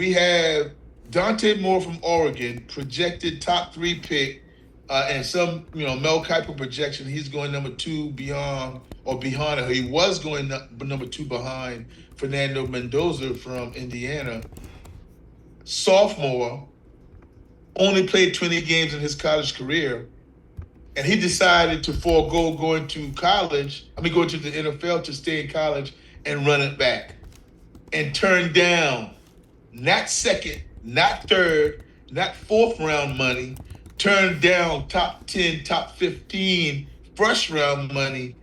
We have Dante Moore from Oregon, projected top three pick, and some Mel Kiper projection. He's going number two beyond or behind her. He was going number two behind Fernando Mendoza from Indiana. Sophomore, only played 20 games in his college career, and he decided to forego going to college. I mean, going to the NFL to stay in college and run it back, and turn down not second, not third, not fourth round money, turned down top 10, top 15 first round money.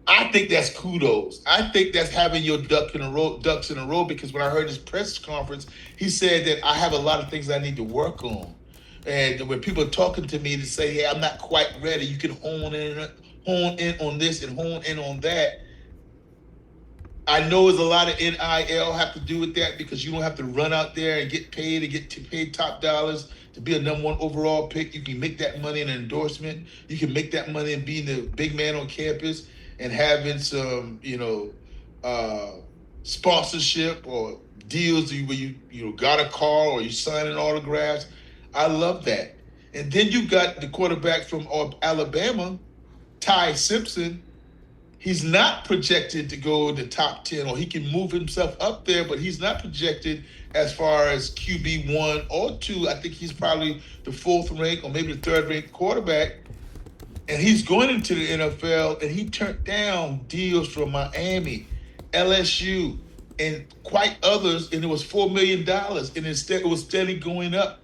I think that's kudos. I think that's having your ducks in a row. Because when I heard his press conference, he said that I have a lot of things I need to work on. And when people are talking to me to say, "Hey, I'm not quite ready," you can hone in on this and hone in on that. I know there's a lot of NIL have to do with that, because you don't have to run out there and get paid and paid top dollars to be a number one overall pick. You can make that money in an endorsement. You can make that money in being the big man on campus and having some, sponsorship or deals where you got a car or you signing autographs. I love that. And then you got the quarterback from Alabama, Ty Simpson. He's not projected to go in the top 10, or he can move himself up there, but he's not projected as far as QB 1 or 2. I think he's probably the fourth ranked or maybe the third ranked quarterback. And he's going into the NFL, and he turned down deals from Miami, LSU, and quite others, and it was $4 million. And instead, it was steadily going up.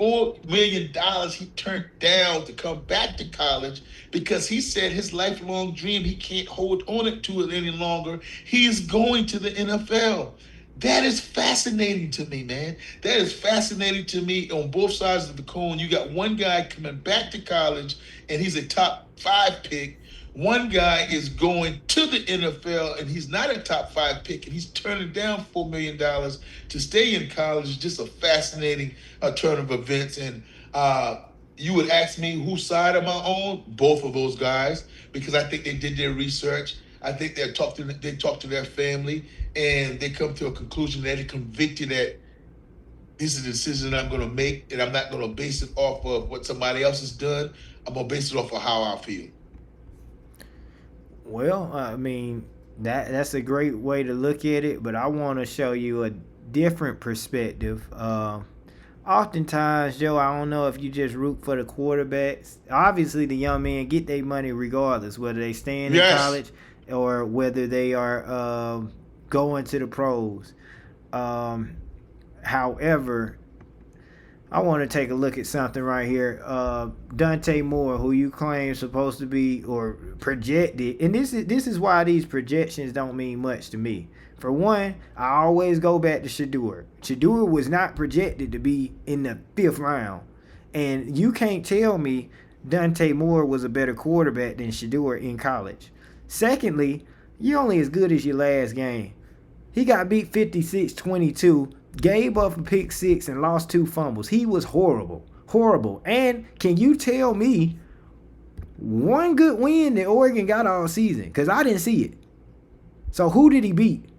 $4 million he turned down to come back to college, because he said his lifelong dream, he can't hold on to it any longer. He is going to the NFL. That is fascinating to me, man. That is fascinating to me on both sides of the coin. You got one guy coming back to college, and he's a top 5 pick. One guy is going to the NFL, and he's not a top 5 pick, and he's turning down $4 million to stay in college. It's just a fascinating turn of events. And you would ask me whose side am I on? Both of those guys, because I think they did their research. I think they talked to their family, and they come to a conclusion that they're convicted that this is a decision I'm going to make, and I'm not going to base it off of what somebody else has done. I'm going to base it off of how I feel. Well, I mean, that's a great way to look at it, but I want to show you a different perspective. Oftentimes, Joe, I don't know if you just root for the quarterbacks. Obviously, the young men get their money regardless, whether they staying in college or whether they are going to the pros. However, I want to take a look at something right here. Dante Moore, who you claim is supposed to be or projected, and this is why these projections don't mean much to me. For one, I always go back to Shedeur. Shedeur was not projected to be in the 5th round, and you can't tell me Dante Moore was a better quarterback than Shedeur in college. Secondly, you're only as good as your last game. He got beat 56-22. Gave up a pick 6 and lost 2 fumbles. He was horrible. Horrible. And can you tell me one good win that Oregon got all season? Because I didn't see it. So who did he beat?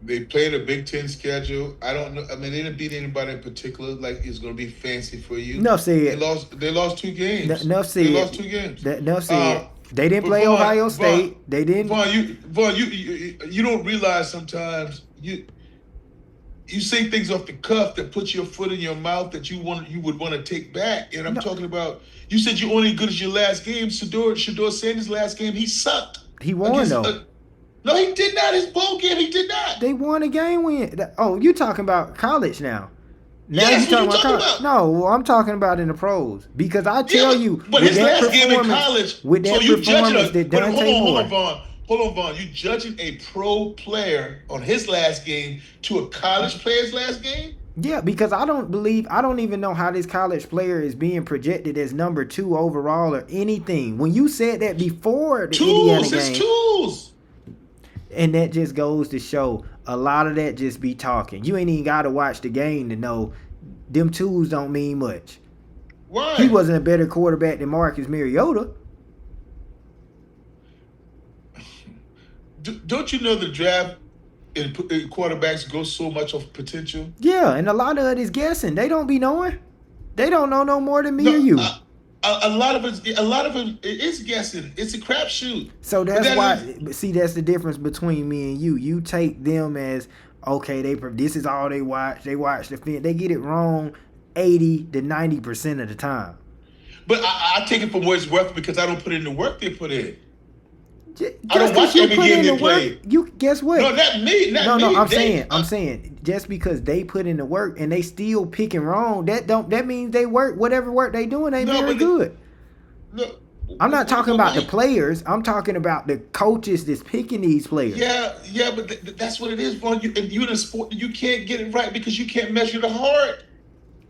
They played a Big Ten schedule. I don't know. I mean, they didn't beat anybody in particular. Like it's going to be fancy for you. Enough said. They lost 2 games. Enough said. They lost 2 games. Enough said. They didn't play Ohio State. They didn't. Vaughn, you don't realize sometimes you say things off the cuff that put your foot in your mouth that you would want to take back. And I'm talking about, you said you're only good as your last game. Shedeur Sanders' last game, he sucked. He won though. No, he did not. His bowl game, he did not. They won a game win. Oh, you talking about college now? Now yes, you talking about? No, I'm talking about in the pros. Because I tell you, but his last game in college, with that performance that Dante Moore. Hold on, Vaughn. You judging a pro player on his last game to a college player's last game? Yeah, because I don't even know how this college player is being projected as number 2 overall or anything. When you said that before the Indiana game. It's tools. And that just goes to show a lot of that just be talking. You ain't even got to watch the game to know them tools don't mean much. Why? He wasn't a better quarterback than Marcus Mariota. Don't you know the draft and quarterbacks go so much of potential. Yeah, and a lot of it is guessing. They don't be knowing. They don't know no more than me or No, you. a lot of it is guessing. It's a crapshoot. So But that's that why. is See, that's the difference between me and you. You take them as okay. This is all they watch. They watch the film. They get it wrong 80 to 90% of the time. but I take it for what it's worth because I don't put in the work they put in. Just I don't because watch you every put game in they the work, play. you guess what? No, not me. Not No, me. I'm saying, just because they put in the work and they still picking wrong, that means they work whatever work they doing ain't No, very but good. no. I'm not talking about the Why? players. I'm talking about the coaches that's picking these players. Yeah, but that's what it is, Vaughn. You in a sport, you can't get it right because you can't measure the heart.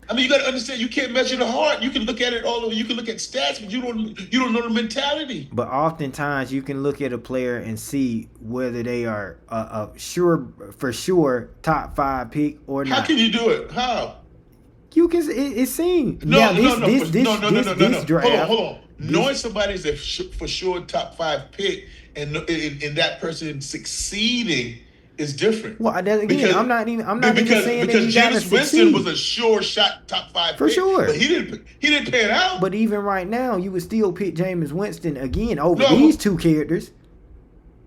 I mean, you got to understand, you can't measure the heart. You can look at it all over. You can look at stats, but you don't know the mentality. But oftentimes you can look at a player and see whether they are a for sure top 5 pick or How not. can you do it? How? You can it's seen. No, Now no, no, this draft. Hold on. Knowing somebody's a for sure top 5 pick and that person succeeding is different. Well, again, Because I'm not even saying that because you gotta Jameis Winston succeed. was a sure shot top 5 For pick, sure. but he didn't pan out. But even right now, you would still pick Jameis Winston again over No, these two characters.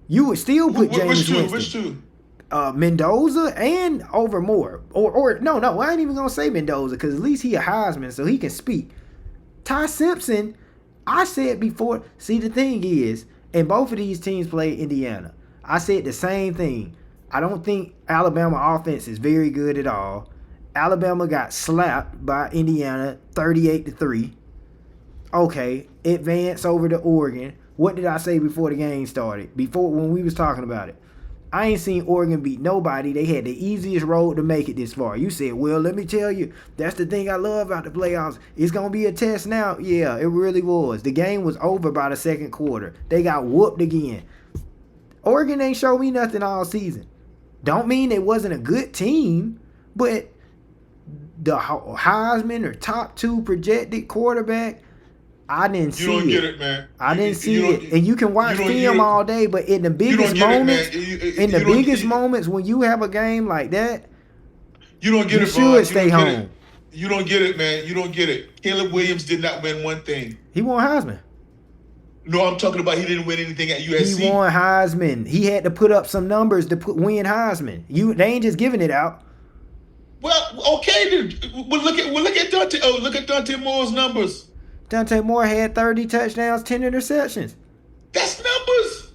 You would still put Jameis Winston. Which two? Mendoza and over Moore. Or no, I ain't even gonna say Mendoza because at least he a Heisman, so he can speak. Ty Simpson, I said before. See, the thing is, and both of these teams play Indiana. I said the same thing. I don't think Alabama offense is very good at all. Alabama got slapped by Indiana 38-3. Okay, advance over to Oregon. What did I say before the game started? Before when we was talking about it. I ain't seen Oregon beat nobody. They had the easiest road to make it this far. You said, well, let me tell you, that's the thing I love about the playoffs. It's going to be a test now. Yeah, it really was. The game was over by the second quarter. They got whooped again. Oregon ain't show me nothing all season. Don't mean it wasn't a good team, but the Heisman or top 2 projected quarterback, I didn't see it. You don't get it, man. I didn't see it. And you can watch film all day, but in the biggest moments when you have a game like that, you don't get you it, should stay home. You don't get it, man. You don't get it. Caleb Williams did not win one thing. He won Heisman. No, I'm talking about he didn't win anything at USC. He won Heisman. He had to put up some numbers to win Heisman. They ain't just giving it out. Well, okay, then. Look at Dante. Oh, look at Dante Moore's numbers. Dante Moore had 30 touchdowns, 10 interceptions. That's numbers.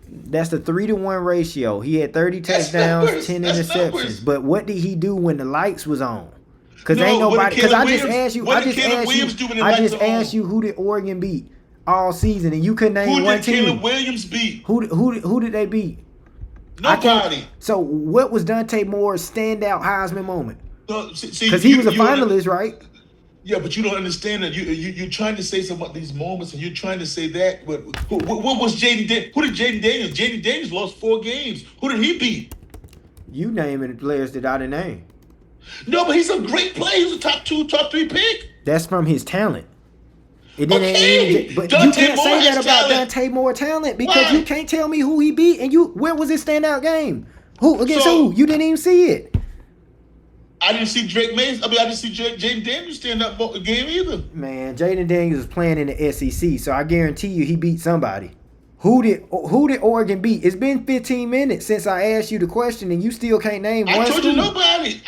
That's the 3-to-1 ratio. He had 30 touchdowns, 10 interceptions. But what did he do when the lights was on? Because ain't nobody. Because I just asked you. I just asked you who did Oregon beat all season, and you couldn't name one team. Who did Caleb Williams beat? Who did they beat? Nobody. So what was Dante Moore's standout Heisman moment? Because he was a finalist, right? Yeah, but you don't understand that you're trying to say something about these moments, and you're trying to say that. But what was Jaden Daniels? Who did Jaden Daniels? Jaden Daniels lost 4 games. Who did he beat? You naming the players that I didn't name. No, but he's a great player. He's a top 2, top 3 pick. That's from his talent. But Okay, you Dante can't Moore say that has about talent. Dante Moore talent because Why? you can't tell me who he beat and where was his standout game? Who against So- who? You didn't even see it. I didn't see Drake Mays. I didn't see Jaden Daniels stand up game either. Man, Jaden Daniels is playing in the SEC, so I guarantee you he beat somebody. Who did Oregon beat? It's been 15 minutes since I asked you the question, and you still can't name one. I told you school. nobody.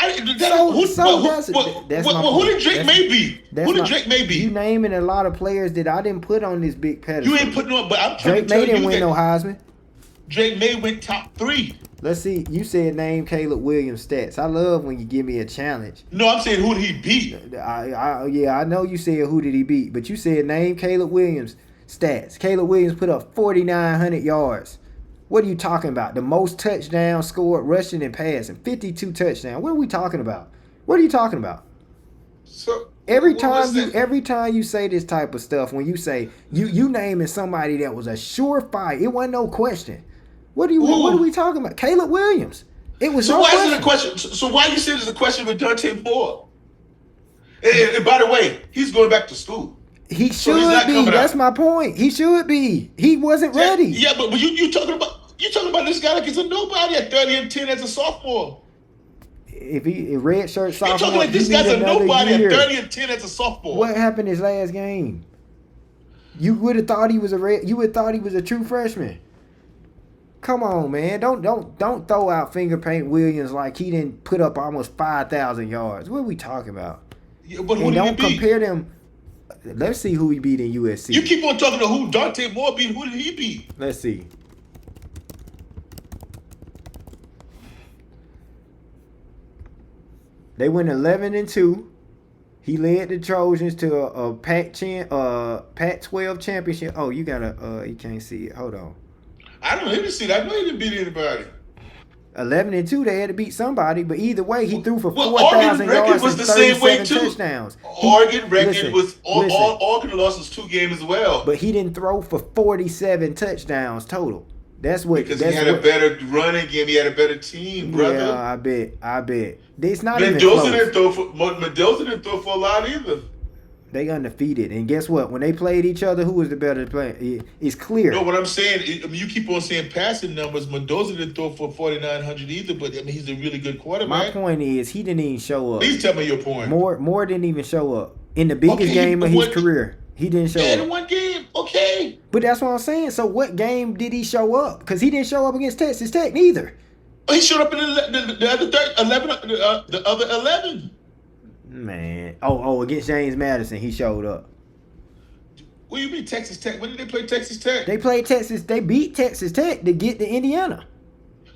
That's my who point. did Drake May beat? Who did Drake May You beat? naming a lot of players that I didn't put on this big pedestal. You ain't putting on, but I'm trying Drake to tell May didn't you win that no Heisman. Drake May went top 3. Let's see. You said name Caleb Williams stats. I love when you give me a challenge. No, I'm saying who did he beat? I know you said who did he beat, but you said name Caleb Williams stats. Caleb Williams put up 4,900 yards. What are you talking about? The most touchdowns scored rushing and passing. 52 touchdowns. What are we talking about? What are you talking about? So Every time you say this type of stuff, when you say you naming somebody that was a surefire, it wasn't no question. What are we talking about? Caleb Williams. It was So no why question. is it a question? So why you said it's a question with Dante Moore? And by the way, he's going back to school. He So he's should not be. coming That's out. my point. He should be. He wasn't ready. Yeah, but you talking about You talking about this guy like he's a nobody at 30-10 as a sophomore? If red shirt You talking sophomore, like he this need guy's a another nobody year. at 30-10 as a sophomore? What happened his last game? You would have thought he was you would have thought he was a true freshman. Come on, man. Don't throw out finger paint Williams like he didn't put up almost 5,000 yards. What are we talking about? Yeah, but who And did he don't beat? compare them. Let's see who he beat in USC. You keep on talking to who Dante Moore beat. Who did he beat? Let's see. They went 11-2. He led the Trojans to a Pac-12 championship. Oh, you gotta you can't see it. Hold on. I don't know. Let me see. I know he didn't beat anybody. 11-2, they had to beat somebody, but either way, he threw for Well, 4,000 Oregon record yards was and the same way 37 too. touchdowns. Oregon record listen, was all Oregon lost was 2 games as well. But he didn't throw for 47 touchdowns total. That's what Because he had a better running game, he had a better team, brother. Yeah, I bet. It's not Mendoza even close. Mendoza didn't throw for a lot either. They undefeated, and guess what? When they played each other, who was the better player? It's clear. No, what I'm saying, I mean, you keep on saying passing numbers. Mendoza didn't throw for 4,900 either, but I mean, he's a really good quarterback. My point is, he didn't even show up. Please tell me your point. Moore didn't even show up in the biggest game of his career. He didn't show up. In one game, okay. But that's what I'm saying. So what game did he show up? Because he didn't show up against Texas Tech neither. He showed up in the other 11, the other 11. Man, against James Madison, he showed up. What do you mean Texas Tech? When did they play Texas Tech? They played Texas. They beat Texas Tech to get to Indiana.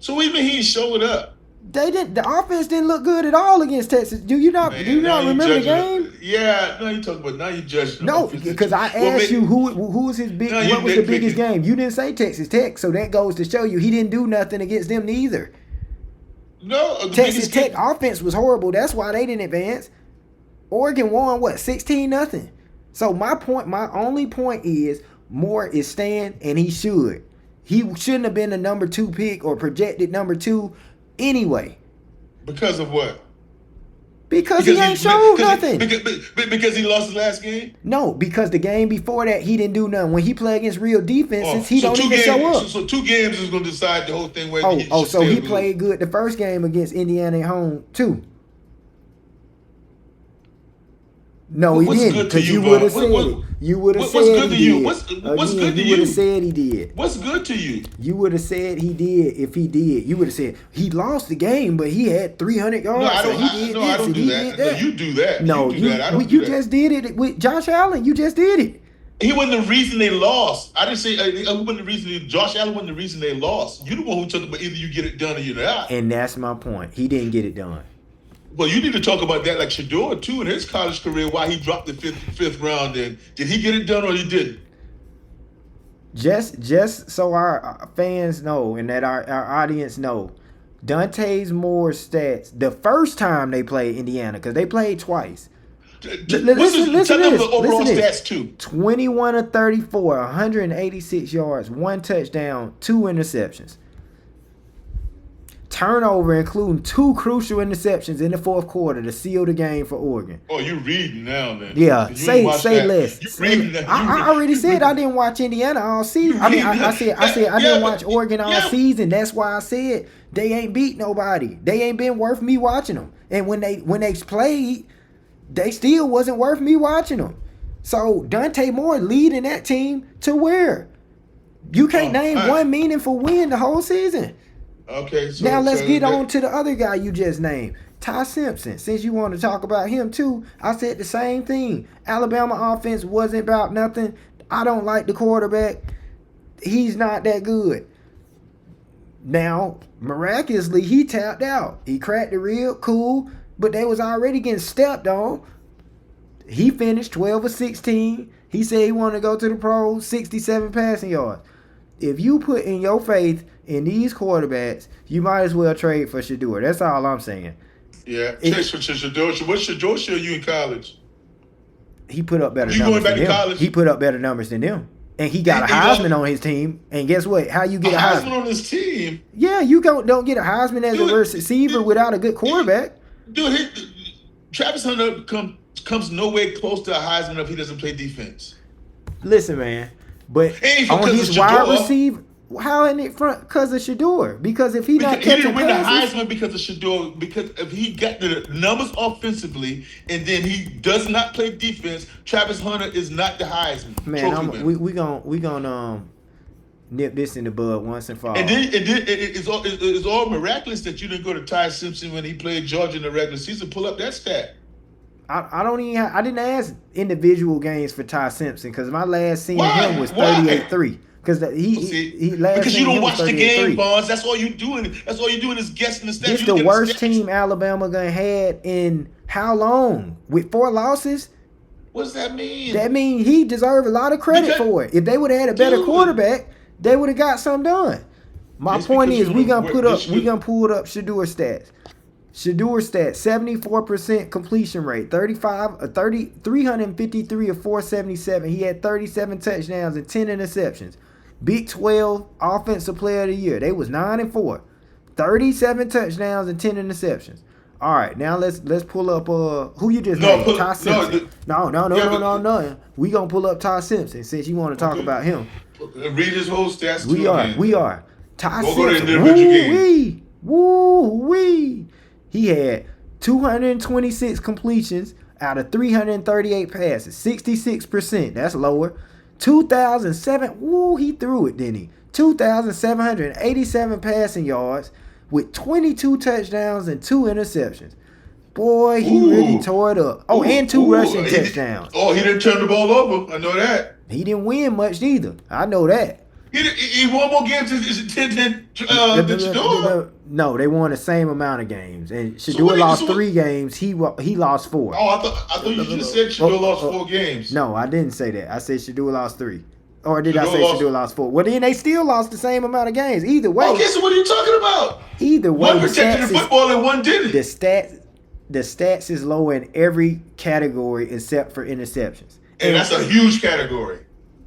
So what do you mean he ain't showing up? They didn't. The offense didn't look good at all against Texas. Do you not remember the game? Yeah, no, you talking about now you judging. No, because I asked you who was his big. What was the biggest game? You didn't say Texas Tech, so that goes to show you he didn't do nothing against them neither. No, Texas Tech offense was horrible. That's why they didn't advance. Oregon won 16-0. So my only point is Moore is staying, and he should. He shouldn't have been the number 2 pick or projected number 2 anyway. Because of what? Because he ain't showed nothing. Because he lost his last game? No, because the game before that he didn't do nothing. When he played against real defenses, he don't even show up. So 2 games is going to decide the whole thing. So he played good the first game against Indiana at home too. No, he didn't, because you would have said it. You would have said he did. What's good to you? You would have said he did. What's good to you? You would have said he did if he did. You would have said he lost the game, but he had 300 yards. No, I don't do that. No, you do that. No, you just did it with Josh Allen. You just did it. He wasn't the reason they lost. I didn't say he wasn't the reason. Josh Allen wasn't the reason they lost. You the one who took it, but either you get it done or you're not. And that's my point. He didn't get it done. Well, you need to talk about that like Shador, too, in his college career, why he dropped the fifth round. Then did he get it done or he didn't? Just so our fans know and that our audience know, Dante Moore's stats the first time they played Indiana, because they played twice. Listen to this. Overall stats too. 21 of 34, 186 yards, 1 touchdown, 2 interceptions. Turnover, including 2 crucial interceptions in the fourth quarter to seal the game for Oregon. Oh, you reading now, then? Yeah, say less. You reading now. I already said I didn't watch Indiana all season. I mean, I said I didn't watch Oregon all season. That's why I said they ain't beat nobody. They ain't been worth me watching them. And when they played, they still wasn't worth me watching them. So Dante Moore leading that team to where? You can't name one meaningful win the whole season. Okay, so now let's get on to the other guy you just named, Ty Simpson. Since you want to talk about him too, I said the same thing. Alabama offense wasn't about nothing. I don't like the quarterback. He's not that good. Now, miraculously, he tapped out. He cracked the rib, cool, but they was already getting stepped on. He finished 12 of 16. He said he wanted to go to the pros, 67 passing yards. If you put in your faith in these quarterbacks, you might as well trade for Shador. That's all I'm saying. Yeah. Shador, what Shador show you in college? He put up better numbers than them. He put up better numbers than them. And he got a Heisman on his team. And guess what? How you get a Heisman on his team? Yeah, you don't get a Heisman as a receiver without a good quarterback. Dude, Travis Hunter comes nowhere close to a Heisman if he doesn't play defense. Listen, man. But on his wide receiver, How in it front? Because of Shador. Because if he not Because he catching didn't win the passes, Heisman because of Shador. Because if he got the numbers offensively, and then he does not play defense, Travis Hunter is not the Heisman man, Trophy I'm winner. we gonna nip this in the bud once and for And all. then, it's all miraculous that you didn't go to Ty Simpson when he played Georgia in the regular season. Pull up that stat. I don't even I didn't ask individual games for Ty Simpson because my last seeing him Why? was Why? 38-3. Because Well, see, he last because you seeing don't him was watch the game, 38-3. Bonds. That's all you doing. That's all you're doing is guessing the stats. This You the look at the worst stats. team Alabama gonna had in how long? With 4 losses? What does that That mean? mean he deserved a lot of credit Because, for it. If they would have had a better dude, quarterback, they would have got something done. My just point because is you're we in gonna a put up just we because, gonna pull up Shador stats. Shador stats, 74% completion rate, 353 of 477. He had 37 touchdowns and 10 interceptions. Big 12 offensive player of the year. They was 9-4. 37 touchdowns and 10 interceptions. All right, now let's pull up who you just no, named, Ty no, Simpson. No, no, no, yeah, no, but no, no. We gonna pull up Ty Simpson since you want to talk okay. about him. Read his whole stats We too are. again. We are. Ty Don't go to Simpson. individual Woo games. wee. Woo wee. He had 226 completions out of 338 passes. 66%. That's lower. 2,007. Woo, he threw it, didn't he? 2,787 passing yards with 22 touchdowns and 2 interceptions. Boy, he really Ooh, tore it up. Oh, and 2 ooh. rushing touchdowns. He didn't turn the ball over. I know that. He didn't win much either. I know that. He won more games than Shador. No, they won the same amount of games, and So Shador what? lost 3 games. He lost 4. I thought you just said Shador lost 4 games. No, I didn't say that. I said Shador lost 3, or did I Shador say lost. Shador lost 4? Well, then they still lost the same amount of games. Either way, Okay, so what are you talking about? either way, One protected the football and one didn't. the stats is low in every category except for interceptions, And that's a huge category.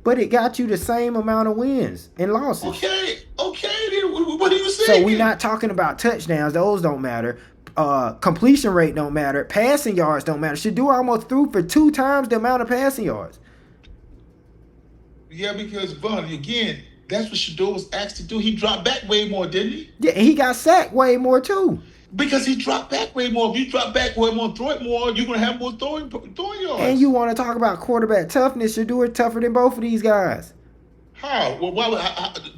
but it got you the same amount of wins and losses. Okay. Then what are you saying? So we're not talking about touchdowns; those don't matter. Completion rate don't matter. Passing yards don't matter. Shador almost threw for 2 times the amount of passing yards. Yeah, because Vaughn, again, that's what Shador was asked to do. He dropped back way more, didn't he? Yeah, and he got sacked way more too. Because he dropped back way more. If you drop back way more, throw it more, you're gonna have more throwing yards. And you want to talk about quarterback toughness? Shador tougher than both of these guys. How? Well,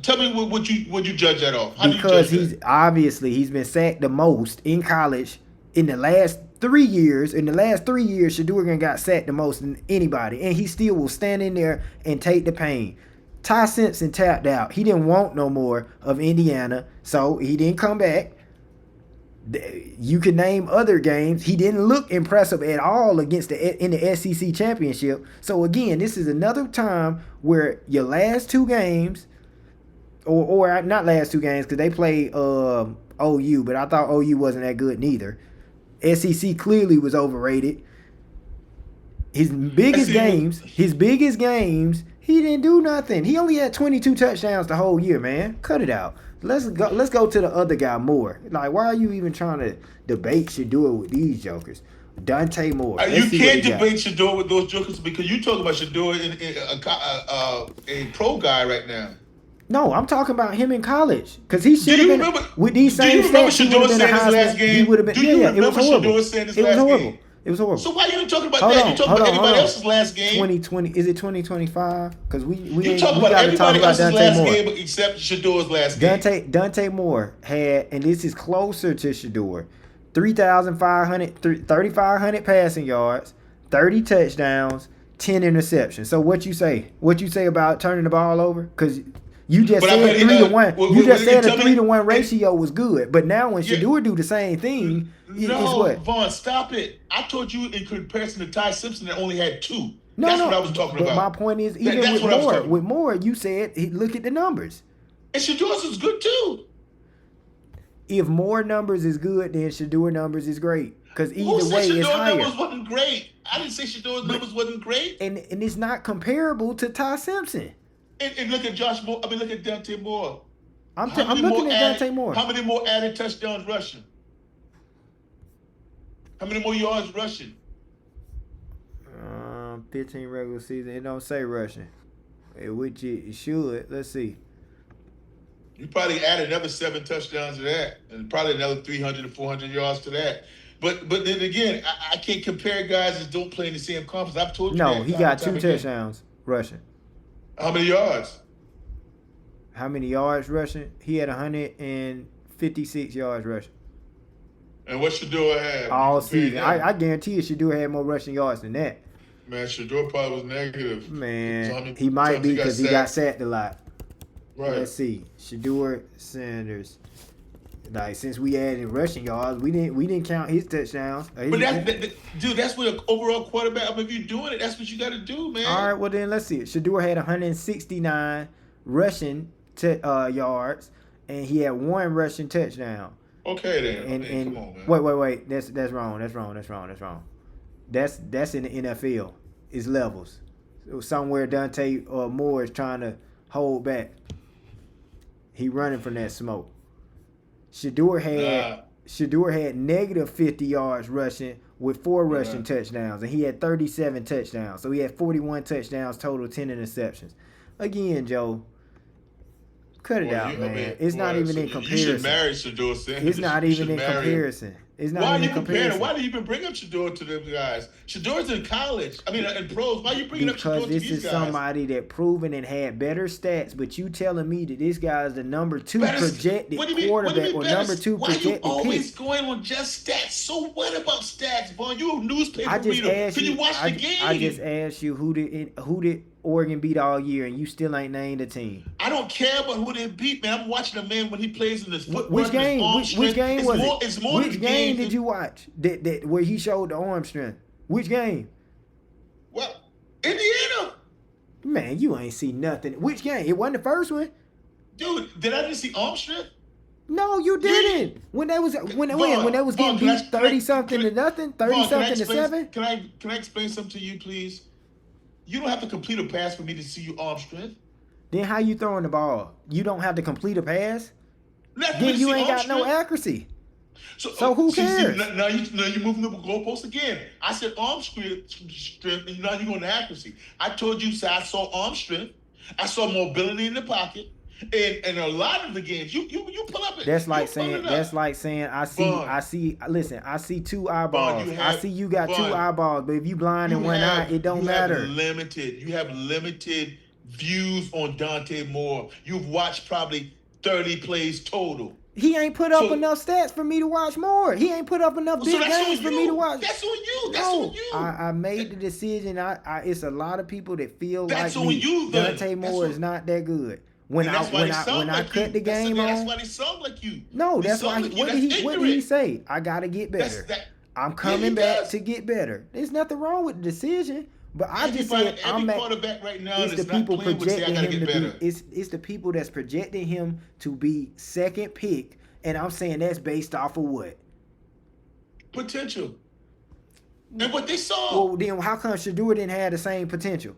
tell me what you judge that off? How Because do you judge he's been sacked the most in college in the last 3 years. In the last 3 years, Shador got sacked the most than anybody, and he still will stand in there and take the pain. Ty Simpson tapped out. He didn't want no more of Indiana, so he didn't come back. You can name other games. He didn't look impressive at all against in the SEC championship. So again, this is another time where your last 2 games, or not last 2 games, because they played OU, but I thought OU wasn't that good neither. SEC clearly was overrated. His biggest games, he didn't do nothing. He only had 22 touchdowns the whole year, man. Cut it out. Let's go to the other guy more. Like, why are you even trying to debate Shador with these jokers? Dante Moore. You can't debate Shador with those jokers because you talking about Shador in a pro guy right now. No, I'm talking about him in college because he should have been remember, with these same stats. He would have been a Heisman. He would have been. Do you remember it was horrible. Shador saying his It was last horrible. game? It was horrible. So why you talking about that? You talking about anybody else's last game? 2020. Is it 2025? Because you talk about everybody else's last game except Shador's last game. Dante Moore had, and this is closer to Shador, 3,500 passing yards, 30 touchdowns, 10 interceptions. So what you say? What you say about turning the ball over? Because you just said 3-1. You just said a 3-1 ratio was good, but now when Shador do the same thing, it's what? Vaughn, stop it! I told you in comparison to Ty Simpson that only had 2. No, that's what I was talking about. But my point is, even with Moore, you said look at the numbers. And Shador's is good too. If Moore numbers is good, then Shador numbers is great. Because either way, it's higher. Shador's numbers wasn't great. I didn't say Shador's numbers wasn't great. And it's not comparable to Ty Simpson. And look at Josh Moore. I mean, look at Dante Moore. I'm looking at Dante Moore. How many more added touchdowns rushing? How many more yards rushing? 15 regular season. It don't say rushing, which it should. Let's see. You probably add another 7 touchdowns to that, and probably another 300 to 400 yards to that. But then again, I can't compare guys that don't play in the same conference. I've told you No, that he time and got time two again. touchdowns rushing. How many yards? How many yards rushing? He had 156 yards rushing And what Shador have? You all comparing season. I them? guarantee you, Shador had more rushing yards than that. Man, Shador probably was negative. Man, How many he might times be he got because he got sacked? sacked a lot. Right. Let's see, Shador Sanders. Like since we added rushing yards, we didn't count his touchdowns. But dude, that's what an overall quarterback. I mean, if you're doing it, that's what you got to do, All man. right, well then let's see. Shador had 169 rushing yards, and he had one rushing touchdown. Okay, then. I And mean, come on, man. wait. That's wrong. That's in the NFL. It's levels. So somewhere Dante Moore is trying to hold back. He running from that smoke. Shador had negative 50 yards rushing with 4 rushing touchdowns, and he had 37 touchdowns. So he had 41 touchdowns total, 10 interceptions. Again, Joe, cut it out, man. It's not even in comparison. You should marry Shador Sanders. It's not even in comparison. It's not Why are even you in comparing? comparison. Why do you even bring up Shador to them guys? Shador's in college. I mean, in pros. Why are you bringing up Shador Because to this these is guys? somebody that proven and had better stats, but you telling me that this guy is the number 2 projected quarterback or number 2 Why projected you always pick. going on just stats? So what about stats, Vaughn? You a newspaper I just reader. asked Can you. you watch the game? I just asked you who did Oregon beat all year, and you still ain't named a team. I don't care about who they beat, man. I'm watching a man when he plays in this football. Which game? Which game was it? It's more Which game did you watch that where he showed the arm strength? Which game? Well, Indiana. Man, you ain't see nothing. Which game? It wasn't the first one. Dude, did I just see arm strength? No, you didn't. When they was getting beat 30-something to nothing, 30-something to 7. Can I explain something to you, please? You don't have to complete a pass for me to see your arm strength. Then how you throwing the ball? You don't have to complete a pass. Then You ain't got no accuracy. So who cares? Now you're moving the goalpost again. I said arm strength, and now you're going to accuracy. I told you, I saw arm strength. I saw mobility in the pocket. And a lot of the games, you pull up it. That's like saying I see 2 eyeballs. I see you got 2 eyeballs, but if you blind in one eye, it don't matter. You have limited views on Dante Moore. You've watched probably 30 plays total. He ain't put up enough stats for me to watch more. He ain't put up enough big games for me to watch. That's on you. That's on you. I made the decision. It's a lot of people that feel that's like on you, then. Dante Moore is not that good. When I cut the game on, that's why they sound like you. No, that's why. What did he say? I gotta get better. I'm coming back to get better. There's nothing wrong with the decision, but I just said every quarterback right now it's the people projecting him to be. It's the people that's projecting him to be second pick, and I'm saying that's based off of what? Potential. And what they saw. Well, then how come Shador didn't have the same potential?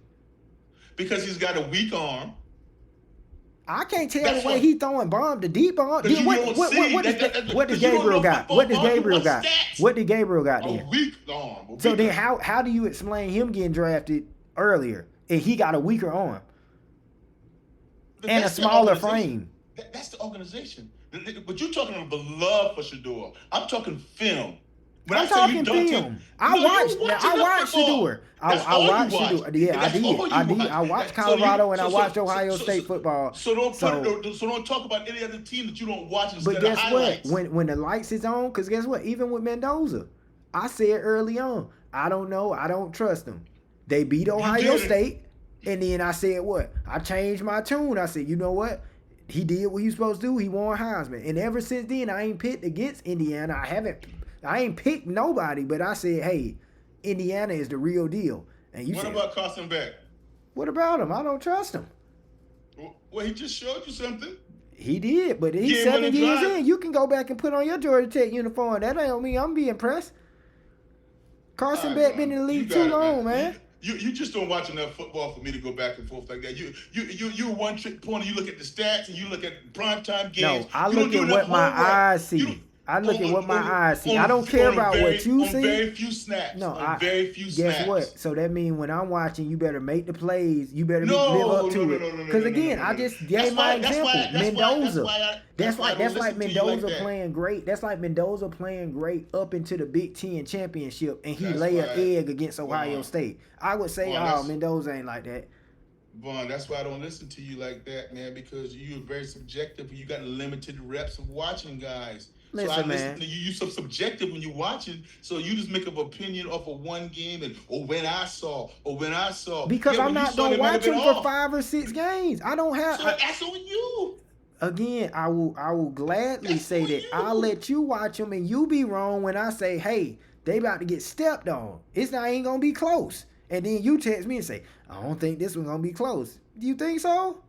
Because he's got a weak arm. I can't tell the way he throwing bomb, the deep bomb. What does Gabriel got? What did Gabriel got? What did Gabriel got then? A weak arm. So then how do you explain him getting drafted earlier and he got a weaker arm and a smaller frame? That's the organization. But you're talking about the love for Shador. I'm talking film. I'm talking film. I watched Shador. I watched Shador. Yeah, I did. I watched Colorado and I watched Ohio State football. So don't talk about any other team that you don't watch instead of highlights. But guess what? When the lights is on, because guess what? Even with Mendoza, I said early on, I don't know. I don't trust them. They beat Ohio State. And then I said what? I changed my tune. I said, you know what? He did what he was supposed to do. He won Heisman. And ever since then, I ain't picked against Indiana. I ain't picked nobody, but I said, hey, Indiana is the real deal. And what about Carson Beck? What about him? I don't trust him. Well, he just showed you something. He did, but he's 7 years in. You can go back and put on your Georgia Tech uniform. That ain't me. I'm being impressed. Carson Beck been in the league too long, man. You just don't watch enough football for me to go back and forth like that. You one trick pony. You look at the stats and you look at primetime games. No, I look at what my eyes see. I look at what my on, eyes see. I don't care about what you on see. very few snaps. No, On very few guess snaps. what? So that means when I'm watching, you better make the plays. You better live No, up no, to no, it. no, no, no, Because no, no, again, no, I no. just gave my example. Mendoza. That's why I don't That's like listen to you like Mendoza that. playing great. That's like Mendoza playing great up into the Big Ten championship, and he That's lay an why egg against Ohio Vaughn, State. I would say, Vaughn, Mendoza ain't like that. Vaughn, that's why I don't listen to you like that, man, because you're very subjective and you got limited reps of watching guys. So I Listen, listen man. to you. You're so subjective when you're watching, so you just make up opinion off of one game and when I saw, or when I saw. Because Yeah, I'm when you not saw, gonna they might have watch been him for off. 5 or 6 games. I don't have. So that's on you. Again, I will gladly That's say on that I'll you. let you watch them, and you be wrong when I say, hey, they about to get stepped on. It's not ain't gonna be close. And then you text me and say, I don't think this one's gonna be close. Do you think so?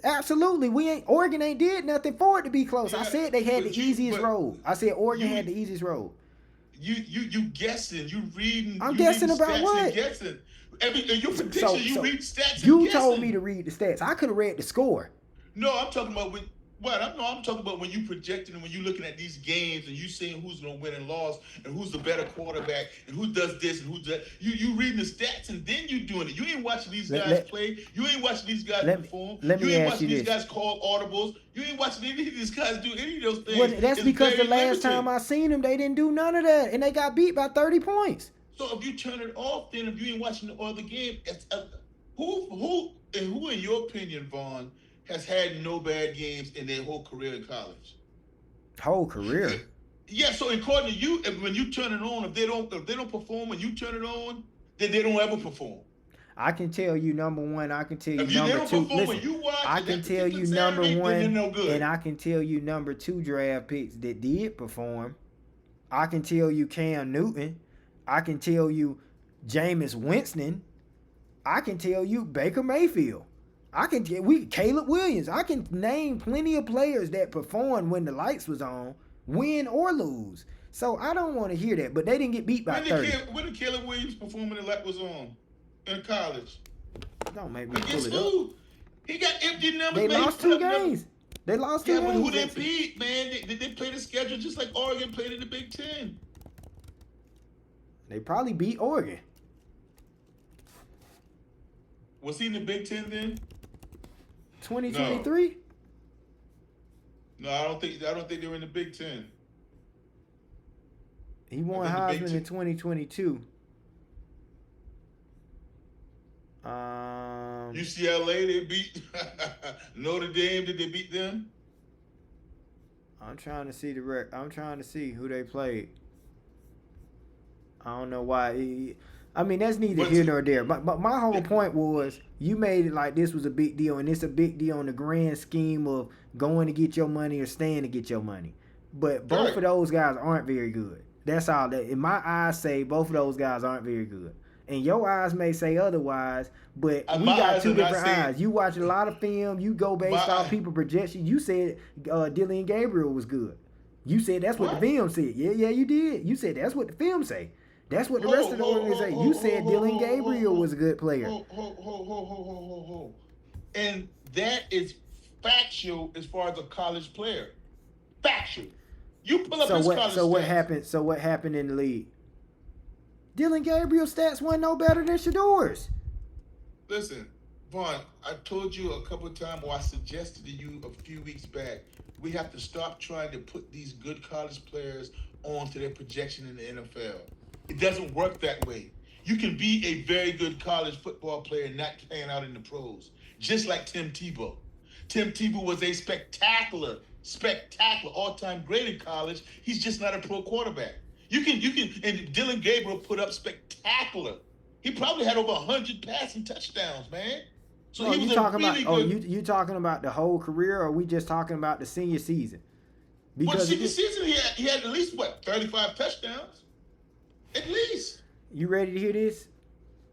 Absolutely. Oregon ain't did nothing for it to be close. I Yeah, said they had but the easiest road. I said Oregon had you the easiest road. you guessing, I'm you reading guessing about stats and what? guessing. In your prediction, you So read stats and you told me guessing. to read the stats. I could have read the score. No, I'm talking about when. What I'm talking about when you projecting and when you looking at these games and you seeing who's gonna win and lose and who's the better quarterback and who does this and who does that. You reading the stats and then you doing it. You ain't watching these guys play. You ain't watching these guys perform. Let You me ain't ask you watching these this. guys call audibles. You ain't watching any of these guys do any of those things. Well, that's It's because the very last time limited. I seen them, they didn't do none of that, and they got beat by 30 points. So if you turn it off, then if you ain't watching the other game, who in your opinion, Vaughn, has had no bad games in their whole career in college? Whole career. Yeah, so according to you, when you turn it on, if they don't perform when you turn it on, then they don't ever perform. I can tell you number one. I can tell you If they number don't two. perform when Listen, you watch I it, can that tell you particular number Saturday, then one, they're no good. and I can tell you number two draft picks that did perform. I can tell you Cam Newton. I can tell you Jameis Winston. I can tell you Baker Mayfield. Caleb Williams. I can name plenty of players that performed when the lights was on, win or lose. So I don't want to hear that. But they didn't get beat by 30. When did Caleb Williams perform when the light was on in college? Don't make me pull Against it who? up. He got empty numbers. They man. lost 2 games. They lost 2 Yeah, games. but who they beat, man? They played the schedule just like Oregon played in the Big Ten. They probably beat Oregon. Was he in the Big Ten then? 2023? No, I don't think they were in the Big Ten. He won Heisman in 2022. UCLA, they beat Notre Dame. Did they beat them? I'm trying to see the record. I'm trying to see who they played. I don't know why. I mean, that's neither here nor there. But my whole point was you made it like this was a big deal, and it's a big deal in the grand scheme of going to get your money or staying to get your money. But both of those guys aren't very good. That's all. That in my eyes say both of those guys aren't very good. And your eyes may say otherwise, but we got 2 different eyes. You watch a lot of film. You go based off people projection. You said Dylan Gabriel was good. You said that's what the film said. Yeah, you did. You said that's what the film say. That's what the rest of the organization. You said Dylan Gabriel was a good player. And that is factual as far as a college player. Factual. You pull up his college stats. So what happened in the league? Dylan Gabriel's stats weren't no better than Shador's. Listen, Vaughn, I told you a couple of times, or I suggested to you a few weeks back, we have to stop trying to put these good college players onto their projection in the NFL. It doesn't work that way. You can be a very good college football player and not playing out in the pros, just like Tim Tebow. Tim Tebow was a spectacular, all-time great in college. He's just not a pro quarterback. You can, and Dylan Gabriel put up spectacular. He probably had over 100 passing touchdowns, man. So he was you talking about the whole career, or are we just talking about the senior season? Because senior season, he had at least 35 touchdowns, at least. You ready to hear this?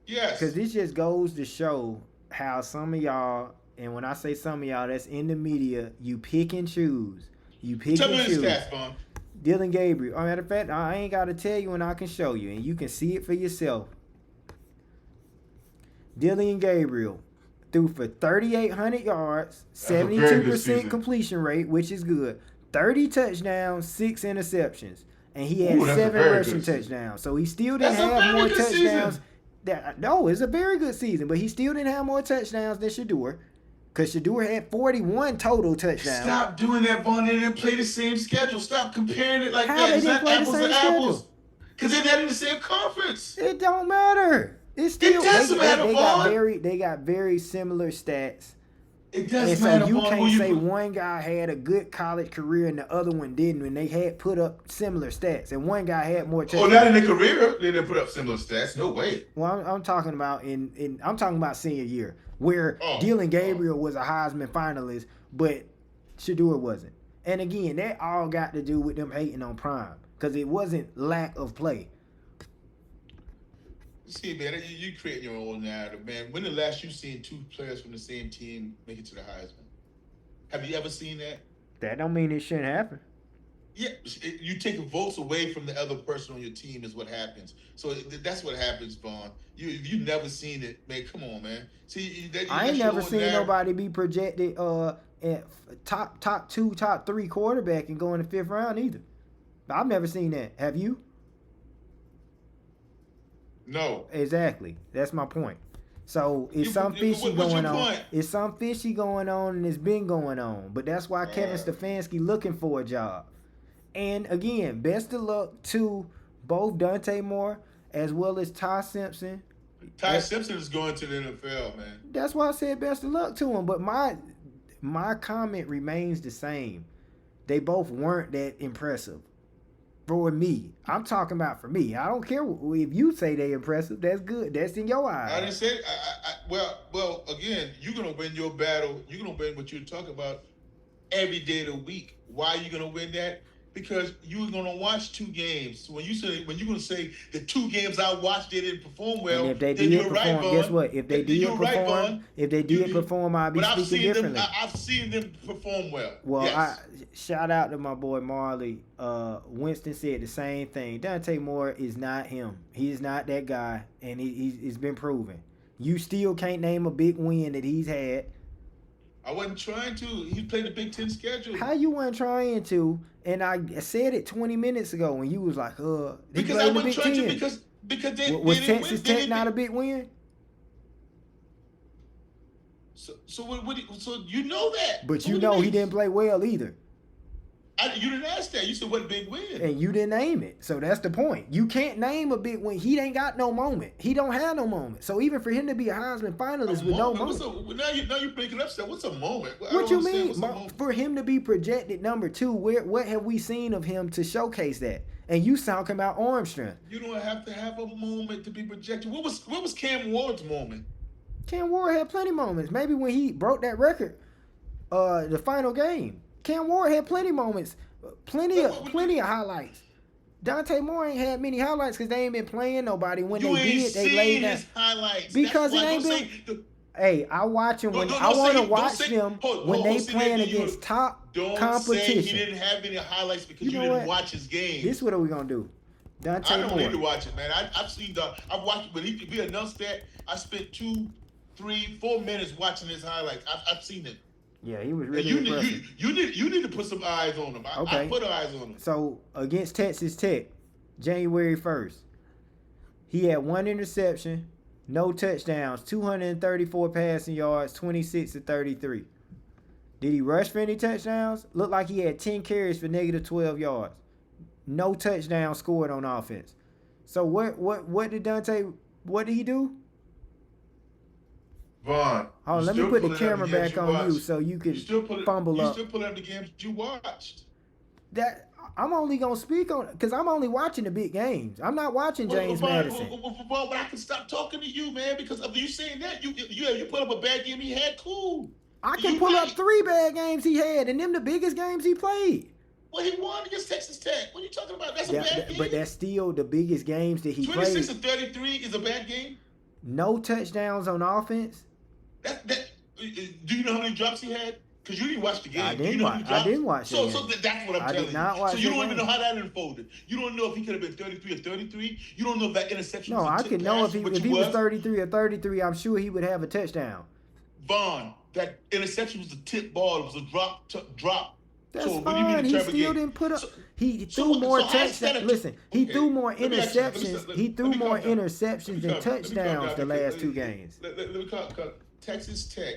Yes. Because this just goes to show how some of y'all, and when I say some of y'all, that's in the media, you pick and choose. Tell me his stats, Vaughn. Dylan Gabriel. Matter of fact, I ain't got to tell you, and I can show you, and you can see it for yourself. Dylan Gabriel threw for 3,800 yards, 72% completion rate, which is good. 30 touchdowns, 6 interceptions, and he had Ooh, that's a 7 very rushing good season. touchdowns. So he still didn't That's a have more very good touchdowns. season. No, it's a very good season, but he still didn't have more touchdowns than Shador, because Shador had 41 total touchdowns. Stop doing that, Vaughn. They didn't play the same schedule. Stop comparing it like How that. they It's didn't not play the apples same to schedule? apples. Because they're not in the same conference. It don't matter. It's still It doesn't matter, Vaughn. they got very similar stats. It does And so matter, you Vaughn. can't say one guy had a good college career and the other one didn't when they had put up similar stats. And one guy had more touchdowns. Oh, not in their career. They didn't put up similar stats. No way. Well, I'm talking about I'm talking about senior year, where Dylan Gabriel was a Heisman finalist, but Shador wasn't. And again, that all got to do with them hating on Prime, because it wasn't lack of play. See, man, you creating your own narrative, man. When the last you seen 2 players from the same team make it to the Heisman? Have you ever seen that? That don't mean it shouldn't happen. Yeah, you take votes away from the other person on your team is what happens. So that's what happens, Vaughn. You never seen it, man. Come on, man. See, I ain't never seen nobody be projected at top 2, top 3 quarterback and go in the 5th round either. I've never seen that. Have you? No. Exactly. That's my point. So it's some fishy going on. It's some fishy going on, and it's been going on. But that's why Kevin Stefanski looking for a job. And again, best of luck to both Dante Moore as well as Ty Simpson. Ty Simpson is going to the NFL, man. That's why I said best of luck to him. But my comment remains the same. They both weren't that impressive. For me, I'm talking about for me. I don't care if you say they impressive. That's good. That's in your eyes. I didn't say. Well. Again, you're gonna win your battle. You're gonna win what you're talking about every day of the week. Why are you gonna win that? Because you're gonna watch 2 games. When you're gonna say the 2 games I watched they didn't perform well, and if they then did you're perform, right, Vaughn. guess what? If they did perform, I'd be speaking differently. I've seen them perform well. Well, yes. Shout out to my boy Marley. Winston said the same thing. Dante Moore is not him. He's not that guy, and he's been proven. You still can't name a big win that he's had. I wasn't trying to. He played the Big Ten schedule. How you weren't trying to? And I said it 20 minutes ago when you was like, because I wasn't trying to because they was they didn't Texas win. Tech not a big win? So you know that. But you know he didn't play well either. You didn't ask that. You said what big win. And you didn't name it. So that's the point. You can't name a big win. He ain't got no moment. He don't have no moment. So even for him to be a Heisman finalist with no moment. Now you're breaking up stuff. What's a moment? What you mean? For him to be projected number 2, what have we seen of him to showcase that? And you talking about arm strength. You don't have to have a moment to be projected. What was Cam Ward's moment? Cam Ward had plenty of moments. Maybe when he broke that record, the final game. Cam Ward had plenty of moments, plenty of highlights. Dante Moore ain't had many highlights because they ain't been playing nobody. When they did, they laid down. His highlights Because it ain't been. Hey, I watch him when I want to watch them when they playing against top competition. Don't say he didn't have any highlights because you didn't watch his game. This what are we gonna do? Dante Moore. I don't need to watch it, man. I've watched when we announced that. I spent 2, 3, 4 minutes watching his highlights. I've seen it. Yeah, he was really impressive. You need to put some eyes on him. I put eyes on him. So against Texas Tech, January 1st, he had 1 interception, no touchdowns, 234 passing yards, 26 to 33. Did he rush for any touchdowns? Looked like he had 10 carries for negative 12 yards. No touchdown scored on offense. So what did he do? Vaughn, let me put the camera back on you so you can fumble up. You still pulling up the games you watched. That I'm only gonna speak on because I'm only watching the big games. I'm not watching James Madison. But I can stop talking to you, man, because of you saying that. You put up a bad game he had, cool. I can pull up 3 bad games he had, and them the biggest games he played. Well, he won against Texas Tech. What are you talking about? That's a bad game. But that's still the biggest games that he 26 played. 26 to 33 is a bad game. No touchdowns on offense. Do you know how many drops he had? Because you didn't watch the game. I didn't watch it. So that's what I'm telling you. So you don't even know how that unfolded. You don't know if he could have been 33 or 33. You don't know if that interception was a tip I could know if he was 33 or 33, I'm sure he would have a touchdown. Vaughn, that interception was a tip ball. It was a drop. That's So what do you mean fine. a He terrible still game? didn't put up. So He threw so more so how's that touchdowns. Listen, he okay? threw more Let me ask you. interceptions. He Let threw me more calm down. interceptions than Let me calm touchdowns down the because last two games. let me calm. Texas Tech,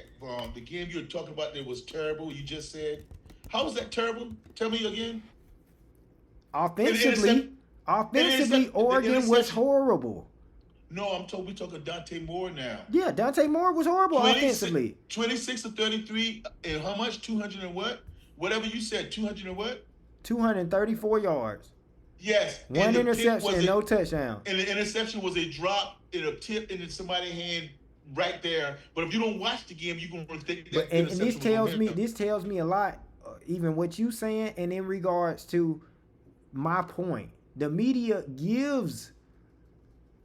the game you're talking about that was terrible. You just said, how was that terrible? Tell me again. An intercept, Offensively, an offensively, intercept, the Oregon was interception. horrible. No, we talking Dante Moore now. Yeah, Dante Moore was horrible 26, offensively. 26 to 33, and how much? 200 and what? Whatever you said, 200 and what? 234 yards. Yes, and One the pick interception was and no touchdown. and the interception was a drop in a tip into somebody's hand right there. But if you don't watch the game, you're gonna think But that and this interception was tells on me him. this tells me a lot, even what you saying, and in regards to my point, the media gives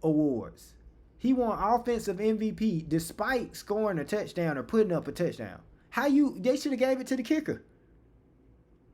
awards. He won offensive MVP despite scoring a touchdown or putting up a touchdown. They should have gave it to the kicker.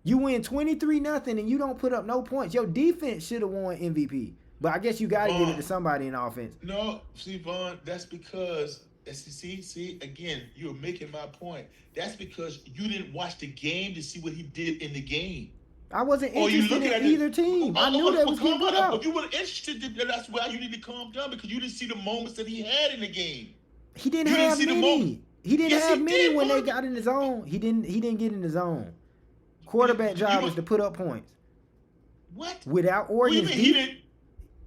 You win 23-0 and you don't put up no points. Your defense should have won MVP. But I guess you got to give it to somebody in offense. No, see, Vaughn, that's because see, again, you're making my point. That's because you didn't watch the game to see what he did in the game. I wasn't Or you interested looking in at either team. I knew they was getting put out. If you were interested, that's why you need to calm down because you didn't see the moments that he had in the game. He didn't You didn't have see the many. moment. He didn't Yes, have he many did, when they Vaughn. got in the zone. He didn't get in the zone. Quarterback job is to put up points. What? Without What do you Oregon's mean he didn't?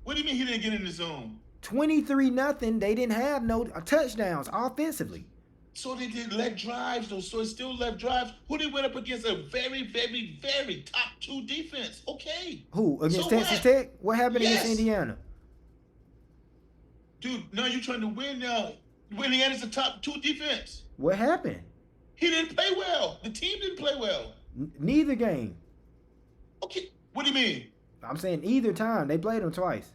What do you mean he didn't get in the zone? 23-0, they didn't have no touchdowns offensively. So they did let drives though. So it still left drives. Who they went up against a very, very, very top 2 defense. Okay. Who? Against So Texas what? Tech? What happened Yes. against Indiana? Dude, now you're trying to win now. Indiana's a top 2 defense. What happened? He didn't play well. The team didn't play well. Neither game. Okay. What do you mean? I'm saying either time. They played them twice.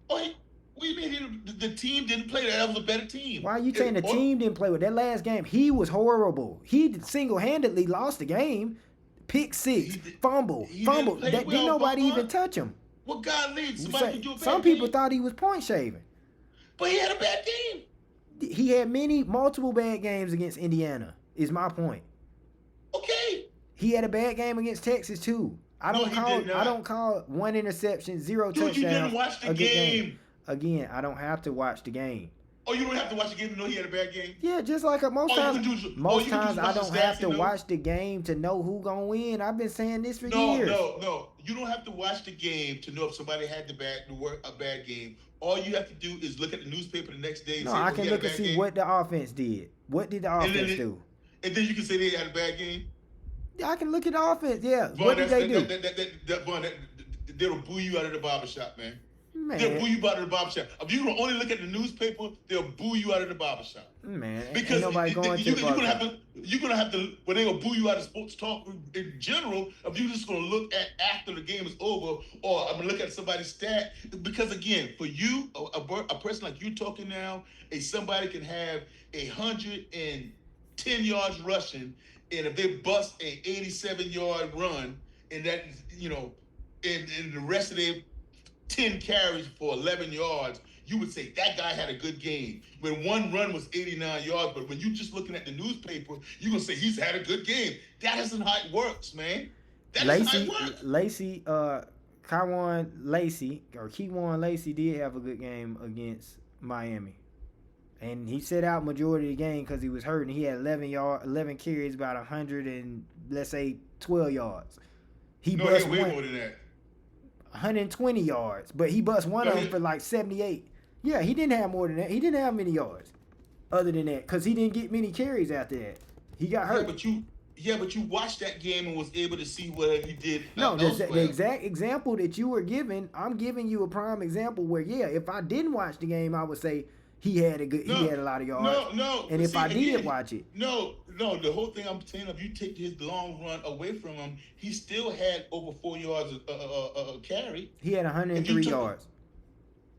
Oh, what do you mean the team didn't play? That was a better team. Why are you saying the team didn't play with that last game? He was horrible. He single-handedly lost the game. Pick 6, fumble. Didn't nobody even touch him. What God leads? Somebody can do a bad Some people game. thought he was point shaving. But he had a bad game. He had multiple bad games against Indiana, is my point. Okay. He had a bad game against Texas too. I don't call 1 interception, 0 touchdowns. Dude, you didn't watch the game. Again, I don't have to watch the game. Oh, you don't have to watch the game to know he had a bad game? Yeah, just like most times I don't have to watch watch the game to know who gonna win. I've been saying this for No, years. no. You don't have to watch the game to know if somebody had a bad game. All you have to do is look at the newspaper the next day and No, say, I can look and see what the offense did. What did the offense do? And then you can say they had a bad game. Yeah, I can look at the offense. Yeah. Vaughn, What did they do? Vaughn, they'll boo you out of the barbershop, man. Man. They'll boo you out of the barbershop. If you only look at the newspaper, they'll boo you out of the barbershop. Man, Because ain't nobody going to the barbershop. you're gonna have to when they'll boo you out of sports talk in general, if you're just gonna look at after the game is over, or I'm gonna look at somebody's stat. Because again, for you, a person like you talking now, somebody can have 110 yards rushing, and if they bust a 87-yard run, and that and the rest of their 10 carries for 11 yards, you would say that guy had a good game. When one run was 89 yards, but when you're just looking at the newspaper, you're going to say he's had a good game. That isn't how it works, man. That isn't how it works. Keywan Lacey did have a good game against Miami. And he set out majority of the game because he was hurt, and he had 11 carries, about 100 and, let's say, 12 yards. He had way more than that. 120 yards, but he bust one of them for like 78. Yeah, he didn't have more than that. He didn't have many yards other than that because he didn't get many carries after that. He got hurt. But you watched that game and was able to see what he did. No, the exact example that you were giving, I'm giving you a prime example where, yeah, if I didn't watch the game, I would say he had a lot of yards. No. And if I did watch it. No. The whole thing I'm saying, if you take his long run away from him, he still had over 4 yards a carry. He had 103 yards.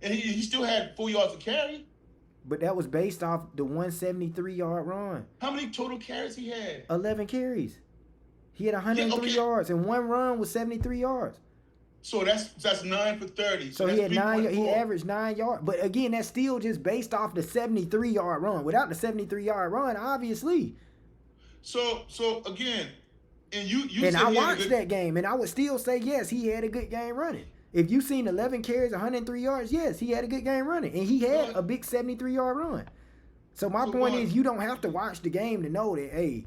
And he still had 4 yards of carry. But that was based off the 173-yard run. How many total carries he had? 11 carries. He had 103 yards, and one run was 73 yards. So that's 9 for 30. So he had 9. He averaged 9 yards. But again, that's still just based off the 73-yard run. Without the 73-yard run, obviously. So again, And you And said I he had a watched good. that game, and I would still say yes, he had a good game running. If you seen 11 carries, 103 yards, yes, he had a good game running, and he had a big 73-yard run. So my point is, you don't have to watch the game to know that, hey,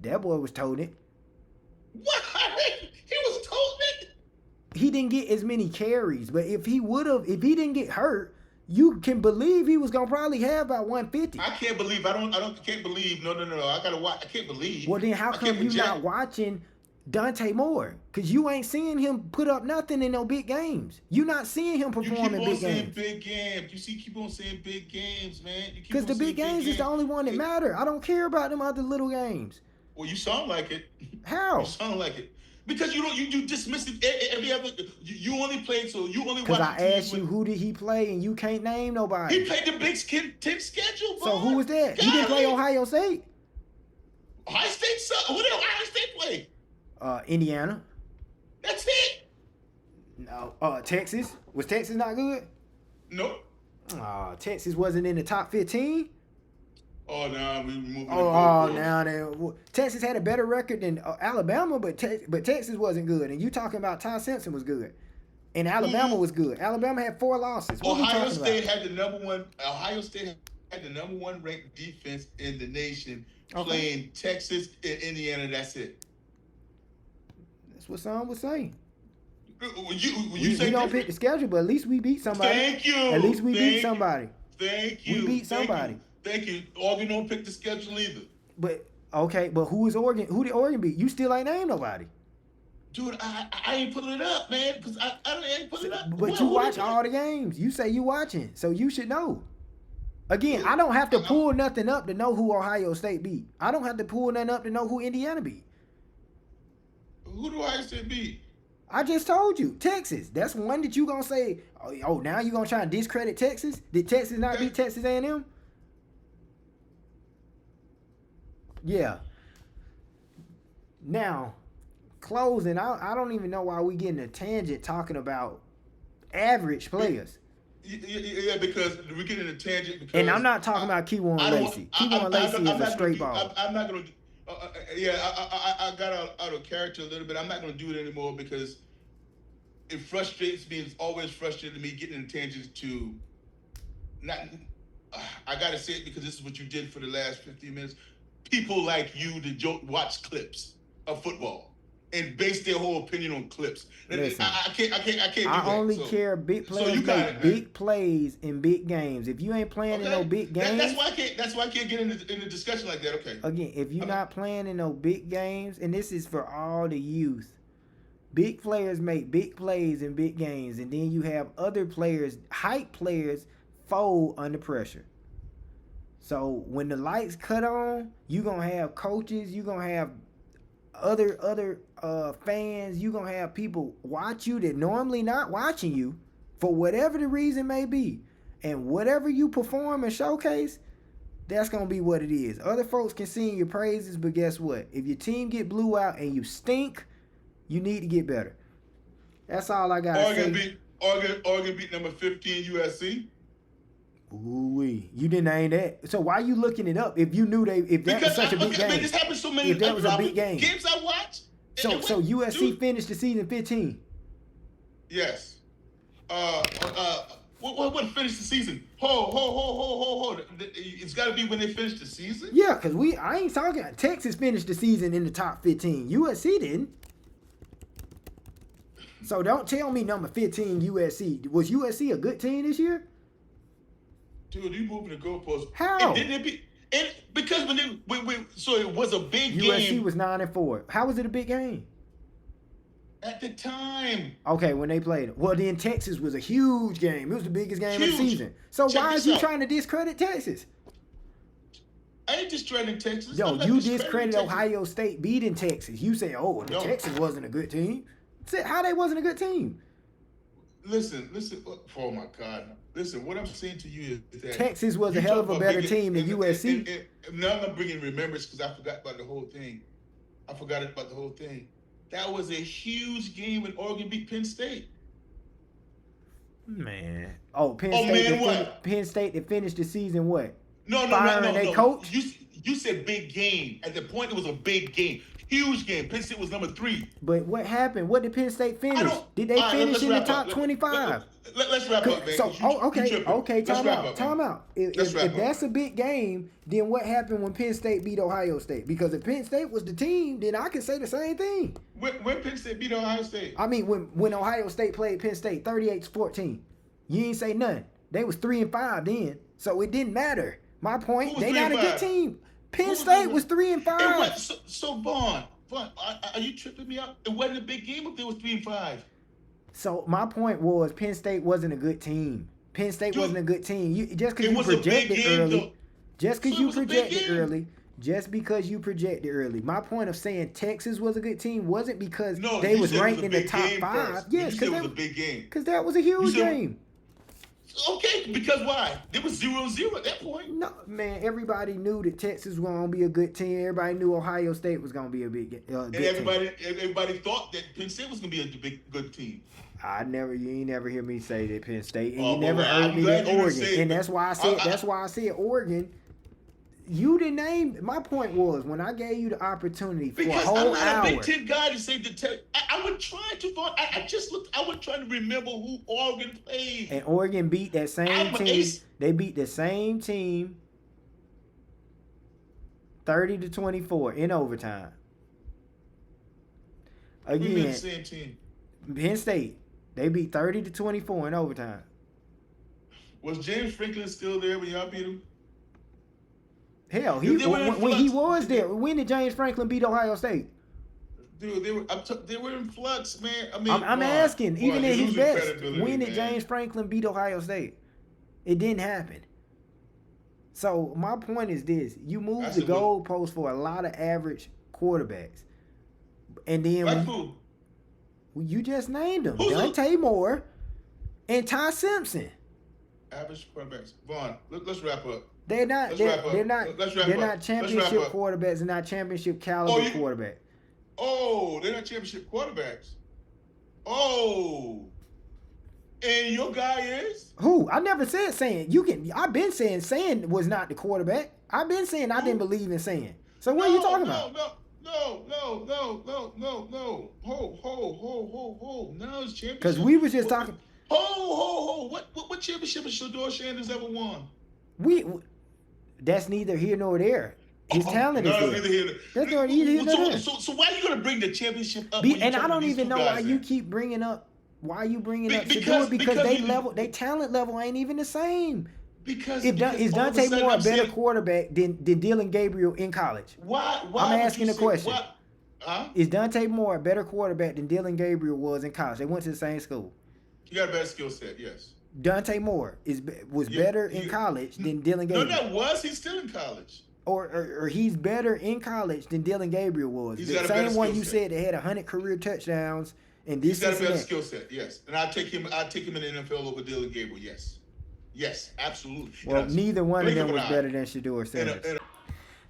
that boy was toting it. What? He was told it. He didn't get as many carries, but if he didn't get hurt, you can believe he was gonna probably have about 150. I can't believe. Can't believe. No. I gotta watch. I can't believe. Well, then how I come can't you project. not watching Dante Moore? Because you ain't seeing him put up nothing in no big games. You not seeing him You perform keep in on big saying games. big games. Keep on saying big games, man. You keep Because on the saying big games is the only one that matter. I don't care about them other little games. Well, you sound like it. How? You sound like it. Because you dismiss it every other. You only played, so you only Because watch. I asked you who did he play, and you can't name nobody. He played the Big Ten schedule. Boy. So who was that? God, He didn't play Ohio State. Ohio State sucked. Who did Ohio State play? Indiana. That's it. No. Texas. Was Texas not good? Nope. Texas wasn't in the top 15. Oh, no, we moving. Now then, Texas had a better record than Alabama, but Texas wasn't good. And you talking about Ty Simpson was good, and Alabama was good. Alabama had 4 losses. What Ohio State had the number one. Ohio State had the number 1 ranked defense in the nation, playing Texas and Indiana. That's it. That's what some would say. You say we don't pick the schedule, but at least we beat somebody. Thank you. At least we beat somebody. Thank you. We beat somebody. Thank you. Oregon don't pick the schedule either. But who is Oregon? Who did Oregon beat? You still ain't named nobody. Dude, I ain't putting it up, man, because I ain't putting it up. But you watch all the games. You say you watching, so you should know. Again, I don't have to pull nothing up to know who Ohio State beat. I don't have to pull nothing up to know who Indiana beat. Who do Ohio State beat? I just told you, Texas. That's one that you gonna say. Oh, now you gonna try and discredit Texas? Did Texas not beat Texas A&M? Yeah. Now, closing. I don't even know why we getting a tangent talking about average players. Yeah, because we're getting a tangent. Because and I'm not talking about Keywan Lacey. Keywan Lacey is a straight ball. I'm not going to. I got out of character a little bit. I'm not going to do it anymore because it frustrates me. It's always frustrated me getting in tangents to not. I got to say it because this is what you did for the last 15 minutes. People like you that watch clips of football and base their whole opinion on clips. Listen, I can't do that. I only care big players make big plays in big games. If you ain't playing in no big games, that's why I can't get in a discussion like that. Okay. Again, if you're not playing in no big games, and this is for all the youth, big players make big plays in big games, and then you have other players, hype players, fold under pressure. So when the lights cut on, you're going to have coaches, you're going to have other fans, you're going to have people watch you that normally not watching you for whatever the reason may be. And whatever you perform and showcase, that's going to be what it is. Other folks can sing your praises, but guess what? If your team get blew out and you stink, you need to get better. That's all I got to say. Oregon beat number 15 USC. Ooh-wee. You didn't name that. So why are you looking it up if you knew if that was such a big game? This happened so many if that was a big game. Games I watched. So USC finished the season 15. Yes. What finished the season? Hold. It's got to be when they finish the season? Yeah, because I ain't talking. Texas finished the season in the top 15. USC didn't. So don't tell me number 15 USC. Was USC a good team this year? Dude, you moving the goalpost. How? And didn't it be? Because so it was a big USC game. USC was 9-4. How was it a big game? At the time. Okay, when they played it. Well, then Texas was a huge game. It was the biggest game of the season. So why is you trying to discredit Texas? I ain't discrediting Texas. Yo, you discredit Ohio State beating Texas. You say, Texas wasn't a good team. How they wasn't a good team? Listen. Oh, my God. Listen, what I'm saying to you is that Texas was a hell of a better team than USC. Now I'm bringing remembrance because I forgot about the whole thing. That was a huge game when Oregon beat Penn State. Man. Oh, Penn State. Penn State that finished the season what? firing their coach. You said big game. At the point, it was a big game, huge game. Penn State was number 3. But what happened? What did Penn State finish? Did they finish in the top 25? Let's wrap up, man. So, okay, time out. If that's a big game, then what happened when Penn State beat Ohio State? Because if Penn State was the team, then I could say the same thing. When Penn State beat Ohio State? I mean, when Ohio State played Penn State 38-14, you ain't say nothing. They was 3-5 then, so it didn't matter. My point, they not a good team. Penn State was 3-5. So Vaughn, are you tripping me up? It wasn't a big game if they was 3-5. So my point was Penn State wasn't a good team. Penn State wasn't a good team. Just because you projected early. Just because you projected early. My point of saying Texas was a good team wasn't because they was ranked in the top 5. Yes, because that was a big game. Because that was a huge game. Okay, because why? It was 0-0 at that point. No, man, everybody knew that Texas was going to be a good team. Everybody knew Ohio State was going to be a big and everybody thought that Penn State was going to be a good team. You ain't never hear me say that Penn State, and you never heard me that Oregon. And that's why I said Oregon. You didn't name. My point was when I gave you the opportunity for a whole hour. Because I'm not a Big Ten guy to say the I was trying to. I just looked. I was trying to remember who Oregon played. And Oregon beat that same team. They beat the same team 30-24 in overtime. Again, the same team. Penn State. They beat 30-24 in overtime. Was James Franklin still there when y'all beat him? Hell, when he was there, when did James Franklin beat Ohio State? Dude, they were in flux, man. I'm asking, even at his best, when did James Franklin beat Ohio State? It didn't happen. So my point is this: you move the goalpost for a lot of average quarterbacks, and then you just named them: Dante Moore and Ty Simpson. Average quarterbacks. Vaughn, let's wrap up. They're not championship quarterbacks. They're not championship caliber quarterbacks. Oh, they're not championship quarterbacks. Oh, and your guy is who? I never said saying. I've been saying was not the quarterback. I've been saying I didn't believe in saying. So what are you talking about? No. Ho. Now it's championship. Because we was just talking. Ho. What championship has Shedeur Sanders ever won? That's neither here nor there. His talent is there. That's neither here nor there. So why are you gonna bring the championship up? And I don't even know why you keep bringing up. Why you bringing up Shedeur? Because they talent level ain't even the same. Is Dante Moore a better quarterback than Dylan Gabriel in college? Why I'm asking the question. Is Dante Moore a better quarterback than Dylan Gabriel was in college? They went to the same school. He got a better skill set, yes. Dante Moore was better in college than Dylan Gabriel. He's still in college. Or he's better in college than Dylan Gabriel was. The same one you said that had 100 career touchdowns and this. He's got a better skill set, yes. And I'll take him in the NFL over Dylan Gabriel, yes. Yes, absolutely. Well, neither one of them was better than Shedeur Sanders.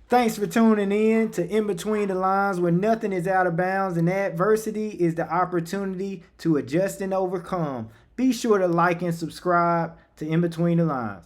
Thanks for tuning in to In Between the Lines, where nothing is out of bounds and adversity is the opportunity to adjust and overcome. Be sure to like and subscribe to In Between the Lines.